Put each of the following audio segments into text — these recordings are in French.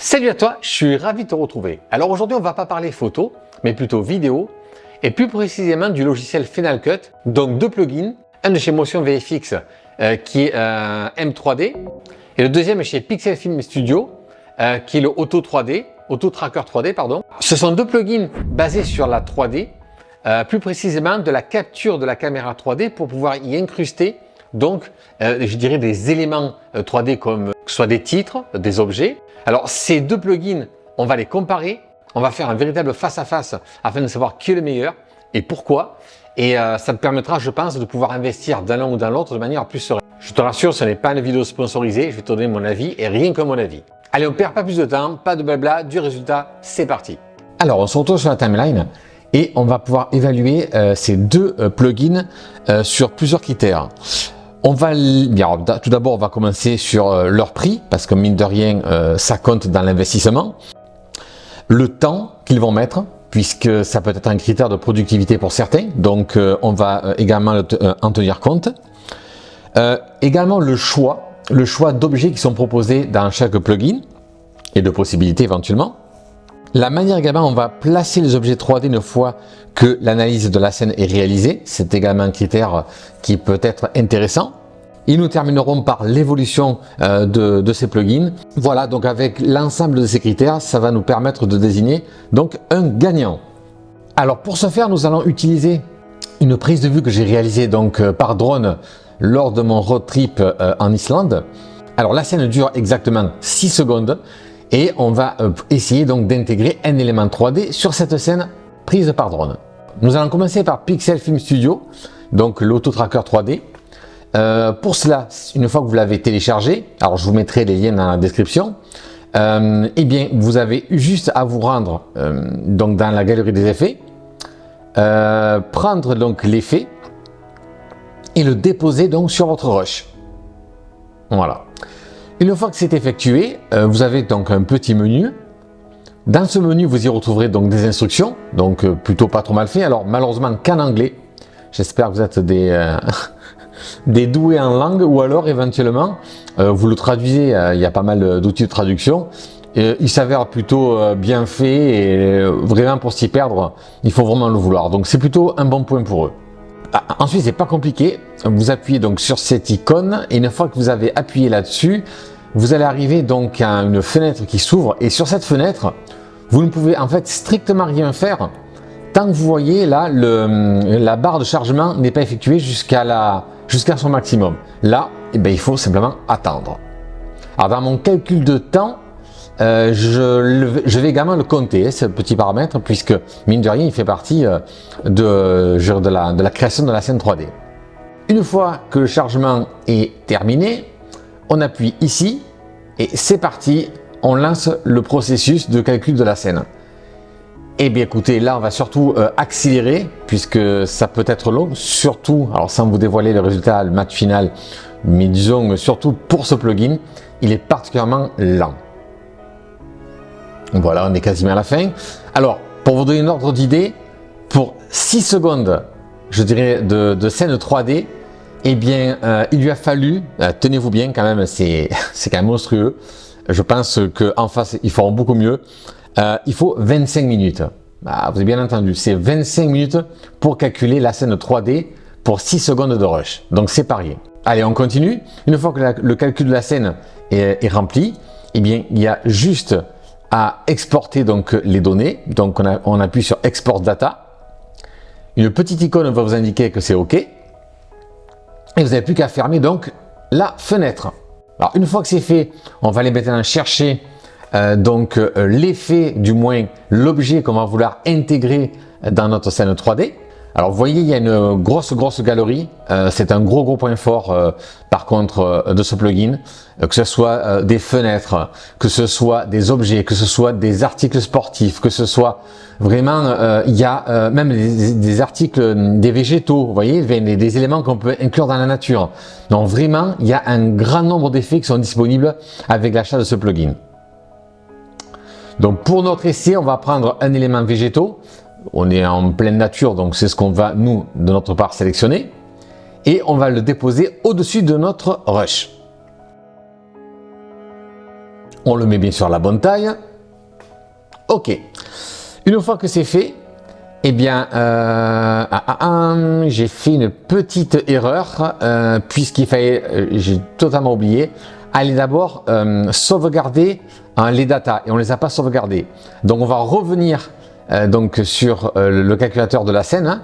Salut à toi, je suis ravi de te retrouver. Alors aujourd'hui, on va pas parler photo, mais plutôt vidéo, et plus précisément du logiciel Final Cut, donc deux plugins, un de chez Motion VFX qui est M3D, et le deuxième est chez Pixel Film Studio, qui est le Auto 3D, Auto Tracker 3D, pardon. Ce sont deux plugins basés sur la 3D, plus précisément de la capture de la caméra 3D pour pouvoir y incruster donc, je dirais des éléments 3D comme que ce soit des titres, des objets. Alors, ces deux plugins, on va les comparer. On va faire un véritable face-à-face afin de savoir qui est le meilleur et pourquoi. Et ça te permettra, je pense, de pouvoir investir dans l'un ou dans l'autre de manière plus sereine. Je te rassure, ce n'est pas une vidéo sponsorisée. Je vais te donner mon avis et rien que mon avis. Allez, on ne perd pas plus de temps, pas de blabla, du résultat, c'est parti. Alors, on se retrouve sur la timeline et on va pouvoir évaluer ces deux plugins sur plusieurs critères. Tout d'abord, on va commencer sur leur prix, parce que mine de rien, ça compte dans l'investissement. Le temps qu'ils vont mettre, puisque ça peut être un critère de productivité pour certains, donc on va également en tenir compte. Également le choix d'objets qui sont proposés dans chaque plugin, et de possibilités éventuellement. La manière également, on va placer les objets 3D une fois que l'analyse de la scène est réalisée. C'est également un critère qui peut être intéressant. Et nous terminerons par l'évolution de ces plugins. Voilà, donc avec l'ensemble de ces critères, ça va nous permettre de désigner donc un gagnant. Alors pour ce faire, nous allons utiliser une prise de vue que j'ai réalisée donc par drone lors de mon road trip en Islande. Alors la scène dure exactement 6 secondes. Et on va essayer donc d'intégrer un élément 3D sur cette scène prise par drone. Nous allons commencer par Pixel Film Studio, donc l'Auto Tracker 3D. Pour cela, une fois que vous l'avez téléchargé, alors je vous mettrai les liens dans la description, eh bien vous avez juste à vous rendre donc dans la galerie des effets, prendre donc l'effet et le déposer donc sur votre rush. Voilà. Une fois que c'est effectué, vous avez donc un petit menu. Dans ce menu, vous y retrouverez donc des instructions, donc plutôt pas trop mal fait. Alors malheureusement qu'en anglais. J'espère que vous êtes des doués en langue, ou alors éventuellement vous le traduisez. Il y a pas mal d'outils de traduction. Il s'avère plutôt bien fait et vraiment pour s'y perdre, il faut vraiment le vouloir. Donc c'est plutôt un bon point pour eux. Ensuite, c'est pas compliqué. Vous appuyez donc sur cette icône et une fois que vous avez appuyé là-dessus, vous allez arriver donc à une fenêtre qui s'ouvre et sur cette fenêtre, vous ne pouvez en fait strictement rien faire tant que vous voyez là la barre de chargement n'est pas effectuée jusqu'à son maximum. Là, eh bien, il faut simplement attendre. Alors dans mon calcul de temps, je vais également le compter, ce petit paramètre, puisque mine de rien, il fait partie de la création de la scène 3D. Une fois que le chargement est terminé, on appuie ici et c'est parti, on lance le processus de calcul de la scène. Et bien écoutez, là on va surtout accélérer, puisque ça peut être long, surtout, alors sans vous dévoiler le résultat, le match final, mais disons surtout pour ce plugin, il est particulièrement lent. Voilà, on est quasiment à la fin. Alors, pour vous donner un ordre d'idée, pour 6 secondes, je dirais, de scène 3D, eh bien, il lui a fallu, tenez-vous bien quand même, c'est quand même monstrueux. Je pense qu'en face, ils feront beaucoup mieux. Il faut 25 minutes. Vous avez bien entendu, c'est 25 minutes pour calculer la scène 3D pour 6 secondes de rush. Donc, c'est parié. Allez, on continue. Une fois que le calcul de la scène est rempli, eh bien, il y a juste à exporter donc les données. Donc on appuie sur Export Data. Une petite icône va vous indiquer que c'est OK. Et vous n'avez plus qu'à fermer donc la fenêtre. Alors une fois que c'est fait, on va aller maintenant chercher donc l'effet, du moins l'objet qu'on va vouloir intégrer dans notre scène 3D. Alors vous voyez, il y a une grosse galerie. C'est un gros point fort par contre de ce plugin. Que ce soit des fenêtres, que ce soit des objets, que ce soit des articles sportifs, que ce soit vraiment, il y a même des articles, des végétaux, vous voyez, des éléments qu'on peut inclure dans la nature. Donc vraiment, il y a un grand nombre d'effets qui sont disponibles avec l'achat de ce plugin. Donc pour notre essai, on va prendre un élément végétaux. On est en pleine nature, donc c'est ce qu'on va, nous, de notre part, sélectionner. Et on va le déposer au-dessus de notre rush. On le met bien sûr à la bonne taille. Ok. Une fois que c'est fait, eh bien, j'ai fait une petite erreur, puisqu'il fallait, j'ai totalement oublié, aller d'abord sauvegarder les datas, et on ne les a pas sauvegardées. Donc on va revenir donc sur le calculateur de la scène, hein,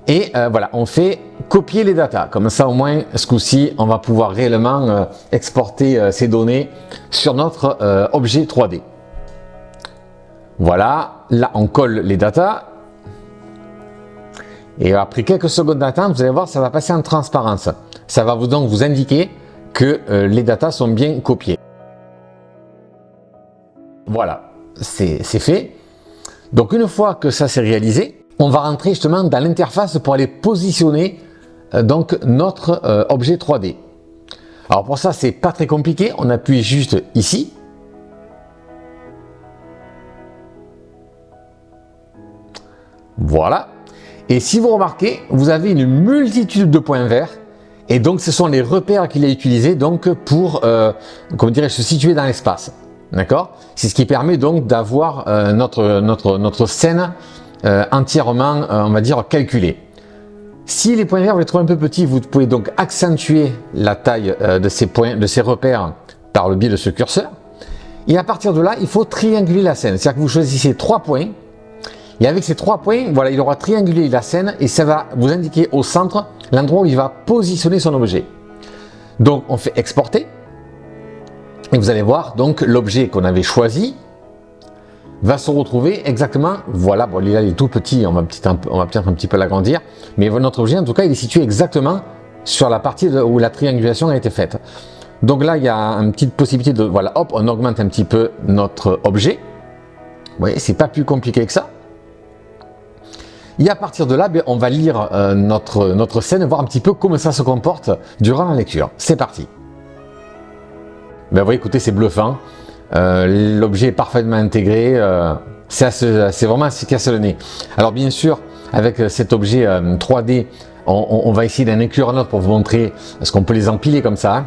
et voilà, on fait copier les datas. Comme ça au moins, ce coup-ci, on va pouvoir réellement exporter ces données sur notre objet 3D. Voilà, là on colle les datas. Et après quelques secondes d'attente, vous allez voir, ça va passer en transparence. Ça va donc vous indiquer que les datas sont bien copiées. Voilà, c'est fait. Donc une fois que ça s'est réalisé, on va rentrer justement dans l'interface pour aller positionner donc notre objet 3D. Alors pour ça, c'est pas très compliqué. On appuie juste ici. Voilà. Et si vous remarquez, vous avez une multitude de points verts. Et donc, ce sont les repères qu'il a utilisés donc, pour comment dirais-je, se situer dans l'espace. D'accord? C'est ce qui permet donc d'avoir notre scène entièrement, on va dire, calculée. Si les points verts, vous les trouvez un peu petits, vous pouvez donc accentuer la taille de ces points, de ces repères par le biais de ce curseur. Et à partir de là, il faut trianguler la scène. C'est-à-dire que vous choisissez 3 points. Et avec ces 3 points, voilà, il aura triangulé la scène et ça va vous indiquer au centre l'endroit où il va positionner son objet. Donc on fait exporter et vous allez voir donc l'objet qu'on avait choisi va se retrouver exactement, voilà, bon là il est tout petit, on va peut-être un petit peu l'agrandir, mais notre objet en tout cas il est situé exactement sur la partie où la triangulation a été faite. Donc là il y a une petite possibilité de, voilà, hop, on augmente un petit peu notre objet. Vous voyez, c'est pas plus compliqué que ça. Et à partir de là, on va lire notre scène, voir un petit peu comment ça se comporte durant la lecture. C'est parti. Vous voyez, écoutez, c'est bluffant. L'objet est parfaitement intégré. C'est vraiment ce qui casse le nez. Alors bien sûr, avec cet objet 3D, on va essayer d'en inclure un autre pour vous montrer ce qu'on peut les empiler comme ça.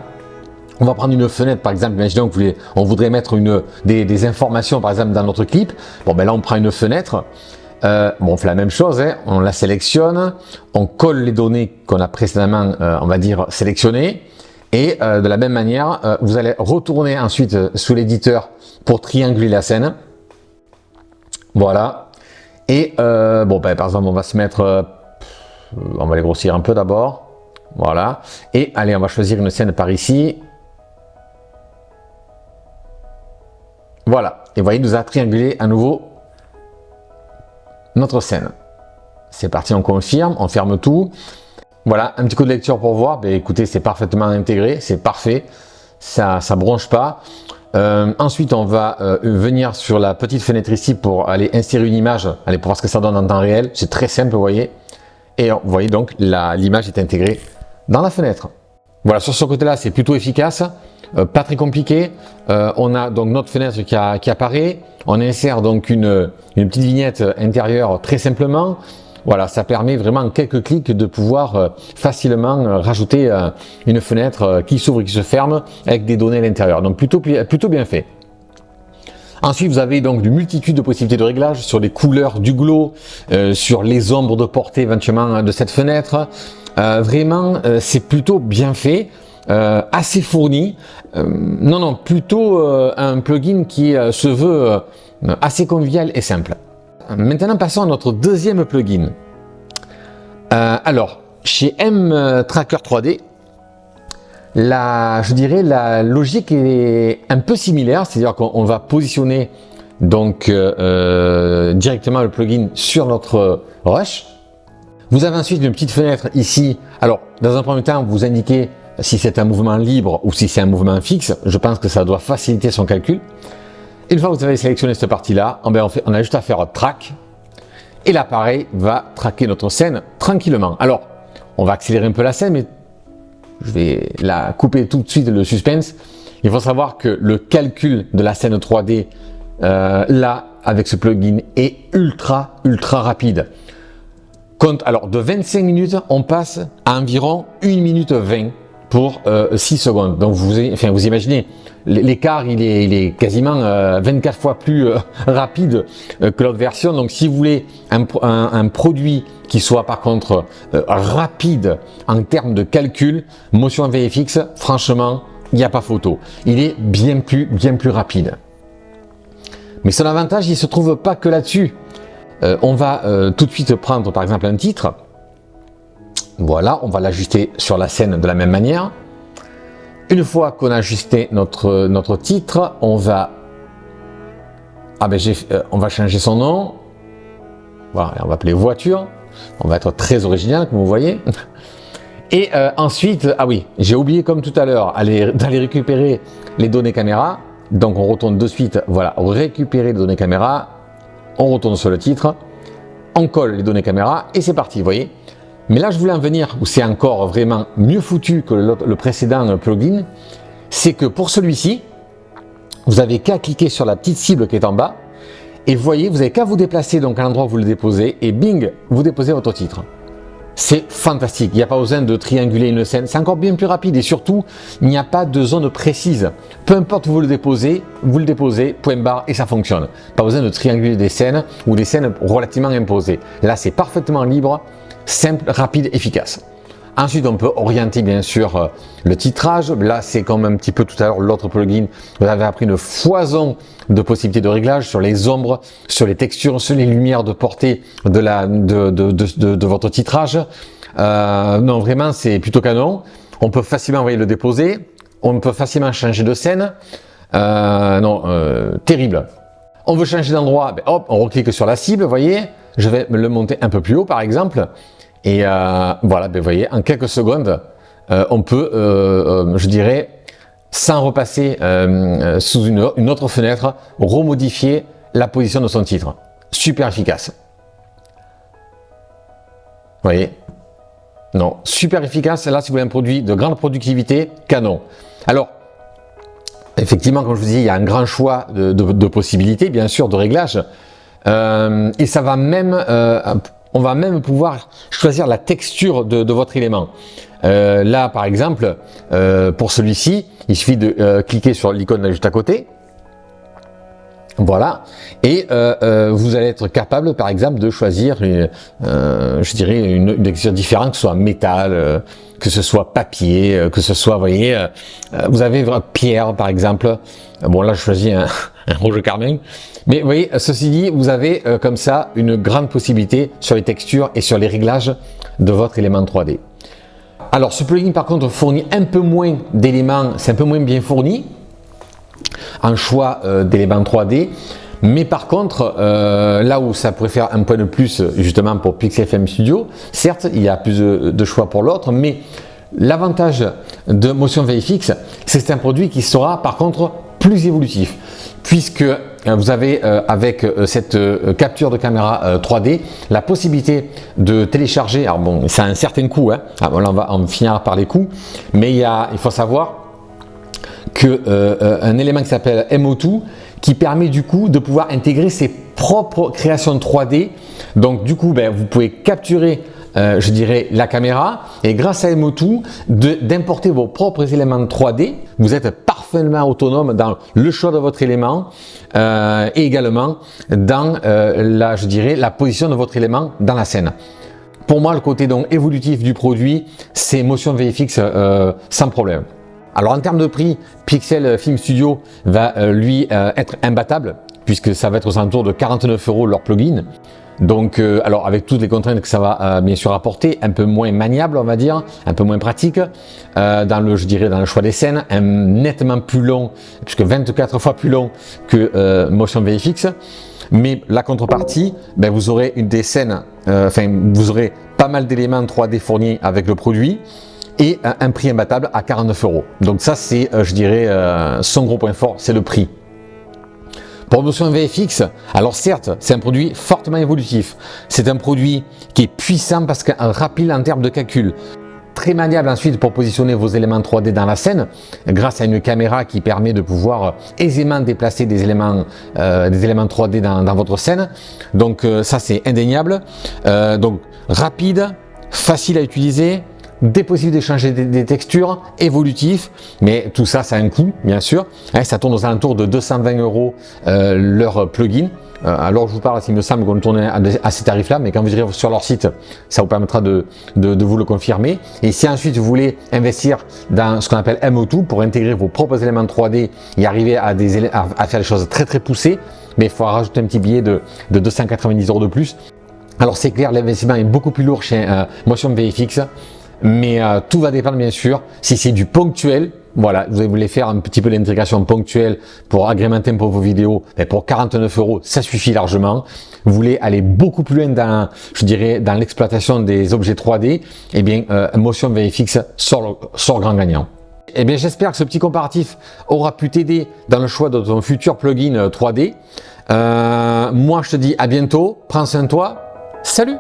On va prendre une fenêtre, par exemple. Imaginons qu'on voudrait mettre des informations, par exemple, dans notre clip. Bon, ben là, on prend une fenêtre. Bon, on fait la même chose, hein. On la sélectionne, on colle les données qu'on a précédemment, on va dire, sélectionnées, et de la même manière, vous allez retourner ensuite sous l'éditeur pour trianguler la scène. Voilà. Et bon, ben, par exemple, on va se mettre, on va les grossir un peu d'abord. Voilà. Et allez, on va choisir une scène par ici. Voilà. Et vous voyez, il nous a triangulé à nouveau notre scène. C'est parti, on confirme, on ferme tout. Voilà, un petit coup de lecture pour voir. Ben, écoutez, c'est parfaitement intégré, c'est parfait. Ça bronche pas. Ensuite, on va venir sur la petite fenêtre ici pour aller insérer une image, allez, pour voir ce que ça donne en temps réel. C'est très simple, vous voyez. Et vous voyez donc, l'image est intégrée dans la fenêtre. Voilà, sur ce côté-là, c'est plutôt efficace. Pas très compliqué. On a donc notre fenêtre qui apparaît. On insère donc une petite vignette intérieure très simplement. Voilà, ça permet vraiment en quelques clics de pouvoir facilement rajouter une fenêtre qui s'ouvre et qui se ferme avec des données à l'intérieur. Donc plutôt bien fait. Ensuite, vous avez donc une multitude de possibilités de réglage sur les couleurs du glow, sur les ombres de portée éventuellement de cette fenêtre. Vraiment, c'est plutôt bien fait. Assez fourni, plutôt un plugin qui se veut assez convivial et simple. Maintenant passons à notre deuxième plugin. Alors chez M-Tracker 3D, je dirais la logique est un peu similaire, c'est-à-dire qu'on va positionner donc directement le plugin sur notre rush. Vous avez ensuite une petite fenêtre ici. Alors dans un premier temps, vous indiquez si c'est un mouvement libre ou si c'est un mouvement fixe. Je pense que ça doit faciliter son calcul. Une fois que vous avez sélectionné cette partie-là, on a juste à faire track et l'appareil va traquer notre scène tranquillement. Alors, on va accélérer un peu la scène, mais je vais la couper tout de suite le suspense. Il faut savoir que le calcul de la scène 3D, là, avec ce plugin, est ultra rapide. Alors, de 25 minutes, on passe à environ 1 minute 20 pour 6 secondes. Donc, vous imaginez l'écart il est quasiment 24 fois plus rapide que l'autre version. Donc si vous voulez un produit qui soit par contre rapide en termes de calcul, Motion VFX, franchement, il n'y a pas photo. Il est bien plus rapide. Mais son avantage, il ne se trouve pas que là-dessus. On va tout de suite prendre par exemple un titre. Voilà, on va l'ajuster sur la scène de la même manière. Une fois qu'on a ajusté notre titre, on va changer son nom. Voilà, on va appeler voiture. On va être très original, comme vous voyez. Et ensuite, ah oui, j'ai oublié comme tout à l'heure d'aller récupérer les données caméra. Donc on retourne de suite, voilà, récupérer les données caméra. On retourne sur le titre. On colle les données caméra et c'est parti, vous voyez. Mais là, je voulais en venir où c'est encore vraiment mieux foutu que le précédent plugin. C'est que pour celui-ci, vous avez qu'à cliquer sur la petite cible qui est en bas. Et vous voyez, vous n'avez qu'à vous déplacer donc à l'endroit où vous le déposez. Et bing, vous déposez votre titre. C'est fantastique. Il n'y a pas besoin de trianguler une scène. C'est encore bien plus rapide. Et surtout, il n'y a pas de zone précise. Peu importe où vous le déposez, point barre, et ça fonctionne. Pas besoin de trianguler des scènes ou des scènes relativement imposées. Là, c'est parfaitement libre. Simple, rapide, efficace. Ensuite, on peut orienter bien sûr le titrage. Là, c'est comme un petit peu tout à l'heure l'autre plugin. Vous avez appris une foison de possibilités de réglage sur les ombres, sur les textures, sur les lumières de portée de votre titrage. Non, vraiment, c'est plutôt canon. On peut facilement le déposer. On peut facilement changer de scène. Terrible. On veut changer d'endroit. Ben, hop, on reclique sur la cible, vous voyez. Je vais me le monter un peu plus haut, par exemple. Et voilà, ben, vous voyez, en quelques secondes, on peut, je dirais, sans repasser sous une autre fenêtre, remodifier la position de son titre. Super efficace. Vous voyez? Non, super efficace. Là, si vous voulez un produit de grande productivité, canon. Alors, effectivement, comme je vous disais, il y a un grand choix de possibilités, bien sûr, de réglages. Et ça va même... on va même pouvoir choisir la texture de votre élément. Là, par exemple, pour celui-ci, il suffit de cliquer sur l'icône là juste à côté. Voilà. Et vous allez être capable, par exemple, de choisir, je dirais, une texture différente, que ce soit métal, que ce soit papier, que ce soit, vous voyez, vous avez pierre, par exemple. Bon, là, je choisis un rouge carmin. Mais vous voyez, ceci dit, vous avez comme ça une grande possibilité sur les textures et sur les réglages de votre élément 3D. Alors, ce plugin, par contre, fournit un peu moins d'éléments, c'est un peu moins bien fourni en choix d'éléments 3D. Mais par contre, là où ça pourrait faire un point de plus justement pour Pixelfm Studio, certes, il y a plus de choix pour l'autre, mais l'avantage de Motion VFX, c'est que c'est un produit qui sera par contre plus évolutif, puisque vous avez avec cette capture de caméra 3D la possibilité de télécharger, alors bon, ça a un certain coût, hein. Ah, bon, là on va en finir par les coûts, mais il faut savoir qu'un élément qui s'appelle MO2 qui permet du coup de pouvoir intégrer ses propres créations 3D. Donc du coup, vous pouvez capturer je dirais la caméra et grâce à MO2 d'importer vos propres éléments 3D. Vous êtes parfaitement autonome dans le choix de votre élément et également dans je dirais la position de votre élément dans la scène. Pour moi, le côté donc évolutif du produit, c'est Motion VFX sans problème. Alors en termes de prix, Pixelfm Studio va lui être imbattable puisque ça va être aux alentours de 49 € leur plugin. Donc alors avec toutes les contraintes que ça va bien sûr apporter, un peu moins maniable on va dire, un peu moins pratique je dirais dans le choix des scènes, nettement plus long, puisque 24 fois plus long que Motion VFX. Mais la contrepartie, vous aurez des scènes, vous aurez pas mal d'éléments 3D fournis avec le produit. Et un prix imbattable à 49 €. Donc ça c'est, je dirais, son gros point fort, c'est le prix. Pour Motion VFX, alors certes, c'est un produit fortement évolutif. C'est un produit qui est puissant parce qu'il est rapide en termes de calcul. Très maniable ensuite pour positionner vos éléments 3D dans la scène, grâce à une caméra qui permet de pouvoir aisément déplacer des éléments 3D dans votre scène. Donc ça c'est indéniable. Donc rapide, facile à utiliser. des possibilités d'échanger des textures, évolutifs, mais tout ça, ça a un coût, bien sûr. Ça tourne aux alentours de 220 € leur plugin. Alors je vous parle, il me semble qu'on tournait à ces tarifs-là, mais quand vous irez sur leur site, ça vous permettra de vous le confirmer. Et si ensuite vous voulez investir dans ce qu'on appelle MO2 pour intégrer vos propres éléments 3D et arriver à faire des choses très poussées, mais il faudra rajouter un petit billet de 290 € de plus. Alors c'est clair, l'investissement est beaucoup plus lourd chez Motion VFX, mais tout va dépendre bien sûr si c'est du ponctuel. Voilà, vous voulez faire un petit peu d'intégration ponctuelle pour agrémenter un peu vos vidéos, et pour 49 €, ça suffit largement. Vous voulez aller beaucoup plus loin dans, je dirais, dans l'exploitation des objets 3D, eh bien, Motion VFX sort grand gagnant. Eh bien, j'espère que ce petit comparatif aura pu t'aider dans le choix de ton futur plugin 3D. Moi, je te dis à bientôt, prends soin de toi, salut!